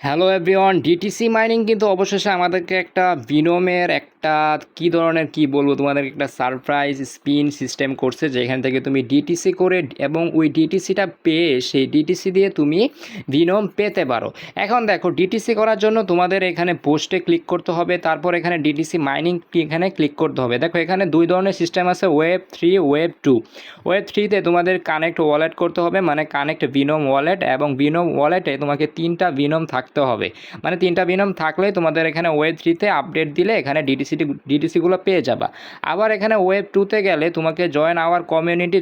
Hello everyone, DTC mining কিন্তু অবশেষে আমাদেরকে একটা বিনোমের একটা কী ধরনের কি বলবো তোমাদেরকে একটা সারপ্রাইজ স্পিন সিস্টেম করছে, যেখান থেকে তুমি ডিটিসি করে এবং ওই ডিটিসিটা পেয়ে সেই ডিটিসি দিয়ে তুমি বিনোম পেতে পারো। এখন দেখো, ডিটিসি করার জন্য তোমাদের এখানে পোস্টে ক্লিক করতে হবে, তারপর এখানে ডিটিসি মাইনিং এখানে ক্লিক করতে হবে। দেখো এখানে দুই ধরনের সিস্টেম আছে, ওয়েব 3 ওয়েব 2। ওয়েব 3তে তোমাদের কানেক্ট ওয়ালেট করতে হবে, মানে কানেক্ট বিনোম ওয়ালেট, এবং বিনোম ওয়ালেটে তোমাকে 3টা বিনোম থাকতে হবে। মানে 3টা বিনোম থাকলে তোমাদের এখানে ওয়েব 3তে আপডেট দিলে এখানে ডিটিসিগুলো পেয়ে যাবা। আবার এখানে ওয়েব 2তে গেলে তোমাকে জয়েন আওয়ার কমিউনিটি,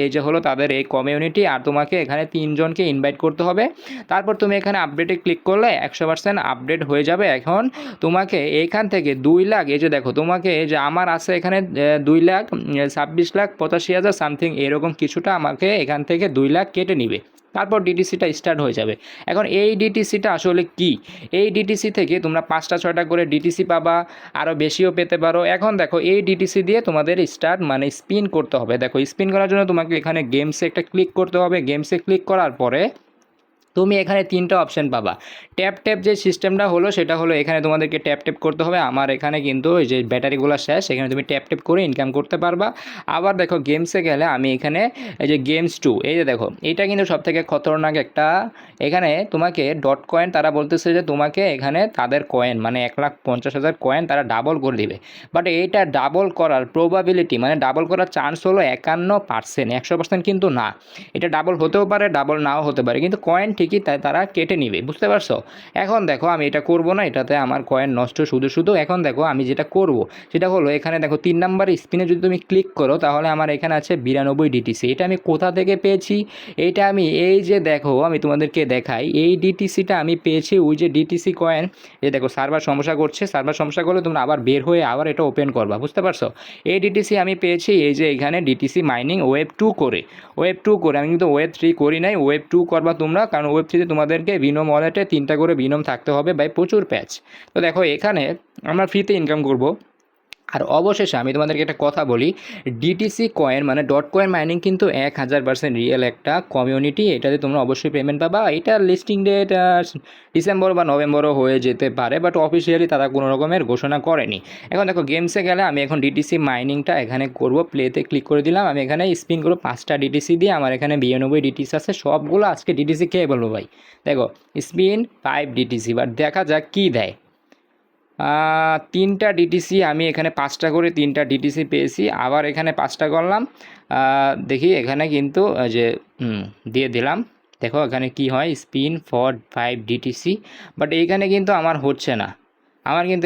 এই যে হলো তাদের এই কমিউনিটি, আর তোমাকে এখানে 3জনকে ইনভাইট করতে হবে। তারপর তুমি এখানে আপডেটে ক্লিক করলে 100% আপডেট হয়ে যাবে। এখন তোমাকে এইখান থেকে 2 লাখ, এই যে দেখো তোমাকে যে আমার আছে এখানে 2,26,85,000 সামথিং এরকম কিছুটা আমাকে এখান থেকে 2 লাখ কেটে নিবে। তারপর ডিটিসিটা স্টার্ট হয়ে যাবে। এখন এই ডিটিসিটা আসলে কি? এই ডিটিসি থেকে তোমরা 5টা 6টা করে ডিটিসি পাবা, আরও বেশিও পেতে পারো। এখন দেখো এই ডিটিসি দিয়ে তোমাদের স্টার্ট মানে স্পিন করতে হবে। দেখো স্পিন করার জন্য তোমাকে এখানে গেমসে একটা ক্লিক করতে হবে। গেমসে ক্লিক করার পরে তুমি এখানে 3টা অপশন পাবা। ট্যাপ যে সিস্টেমটা হলো সেটা হলো এখানে তোমাদেরকে ট্যাপ করতে হবে। আমার এখানে কিন্তু এই যে ব্যাটারিগুলো শেষ, এখানে তুমি ট্যাপ করে ইনকাম করতে পারবা। আবার দেখো গেমসে গেলে আমি এখানে এই যে গেমস 2, এই যে দেখো এটা কিন্তু সবথেকে খতরনাক একটা। এখানে তোমাকে ডট কয়েন, তারা বলতেছে যে তোমাকে এখানে তাদের কয়েন মানে 1,50,000 কয়েন তারা ডাবল করে দিবে। বাট এইটা ডাবল করার প্রবাবিলিটি মানে ডাবল করার চান্স হলো 51%, 100% কিন্তু না। এটা ডাবল হতেও পারে, ডাবল নাও হতে পারে, কিন্তু কয়েন ঠিকই তারা কেটে নিবে, বুঝতে পারছো? এখন দেখো আমি এটা করব না, এটাতে আমার কয়েন নষ্ট শুধু। এখন দেখো আমি যেটা করব সেটা হলো এখানে দেখো 3 নাম্বার স্পিনে যদি তুমি ক্লিক করো তাহলে আমার এখানে আছে 92 ডিটিসি। এটা আমি কোথা থেকে পেয়েছি? এইটা আমি এই যে দেখো আমি তোমাদেরকে দেখাই, এই ডিটিসিটা আমি পেয়েছি ওই যে ডিটিসি কয়েন। এই দেখো সার্ভার সমস্যা করলে তোমরা আবার বের হয়ে আবার এটা ওপেন করবা, বুঝতে পারছো? এই ডিটিসি আমি পেয়েছি এই যে এখানে ডিটিসি মাইনিং ওয়েব 2 করে। আমি কিন্তু ওয়েব 3 করি নাই, ওয়েব 2 করবা তোমরা, কারণ ওয়েব 3তে তোমাদেরকে বিনোম ওয়ালেটে 3টা করে বিনোম থাকতে হবে ভাই, প্রচুর প্যাচ। তো দেখো এখানে আমরা ফ্রিতে ইনকাম করব। আর অবশেষে আমি তোমাদেরকে একটা কথা বলি, ডিটিসি কয়েন মানে ডট কয়েন মাইনিং কিন্তু 1000% রিয়েল একটা কমিউনিটি। এটাতে তোমরা অবশ্যই পেমেন্ট পাবা। এটা লিস্টিং ডেট ডিসেম্বর বা নভেম্বরও হয়ে যেতে পারে, বাট অফিসিয়ালি তারা কোনো রকমের ঘোষণা করেনি। এখন দেখো গেমসে গেলে আমি এখন ডিটিসি মাইনিংটা এখানে করব, প্লেতে ক্লিক করে দিলাম। আমি এখানে স্পিন করবো 5টা ডিটিসি দিয়ে। আমার এখানে 92 ডিটিসি আছে, সবগুলো আজকে ডিটিসি খেয়ে বলবো ভাই। দেখো স্পিন 5 ডিটিসি, বাট দেখা যাক কী দেয়। 3টা ডিটিসি, আমি এখানে 5টা করে 3টা ডিটিসি পেয়েছি। আবার এখানে 5টা করলাম, দেখি এখানে কিন্তু যে দিয়ে দিলাম। দেখো এখানে কি হয়, স্পিন ফর 5 ডিটিসি, বাট এইখানে কিন্তু আমার হচ্ছে না।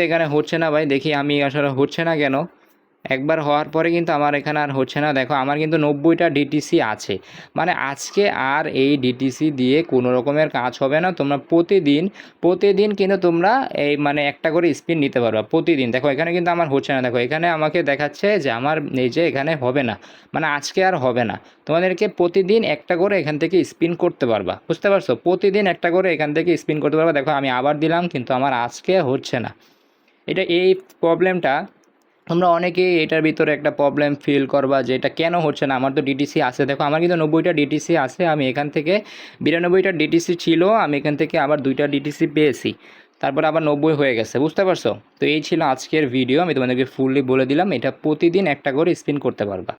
এখানে হচ্ছে না ভাই, দেখি আমি আসলে হচ্ছে না কেন। একবার হওয়ার পরে কিন্তু আমার এখানে আর হচ্ছে না। দেখো আমার কিন্তু 90টা ডিটিসি আছে, মানে আজকে আর এই ডিটিসি দিয়ে কোনো রকমের কাজ হবে না। তোমরা প্রতিদিন কিন্তু তোমরা এই মানে একটা করে স্পিন নিতে পারবা প্রতিদিন। দেখো এখানে কিন্তু আমার হচ্ছে না, দেখো এখানে আমাকে দেখাচ্ছে যে আমার এই যে এখানে হবে না, মানে আজকে আর হবে না। তোমাদেরকে প্রতিদিন একটা করে এখান থেকে স্পিন করতে পারবা, বুঝতে পারছো? প্রতিদিন একটা করে এখান থেকে স্পিন করতে পারবা। দেখো আমি আবার দিলাম, কিন্তু আমার আজকে হচ্ছে না। এই প্রবলেমটা তোমরা অনেকেই এটার ভিতরে একটা প্রবলেম ফিল করবা যে এটা কেন হচ্ছে না। আমার তো ডিটিসি আছে, দেখো আমার কিন্তু 90টা ডিটিসি আছে। আমি এখান থেকে 92টা ডিটিসি ছিল, আমি এখান থেকে আবার 2টা ডিটিসি পেয়েছি, তারপর আবার 90 হয়ে গেছে, বুঝতে পারছো? তো এই ছিল আজকের ভিডিও, আমি তোমাদেরকে ফুললি বলে দিলাম এটা প্রতিদিন একটা করে স্পিন করতে পারবা।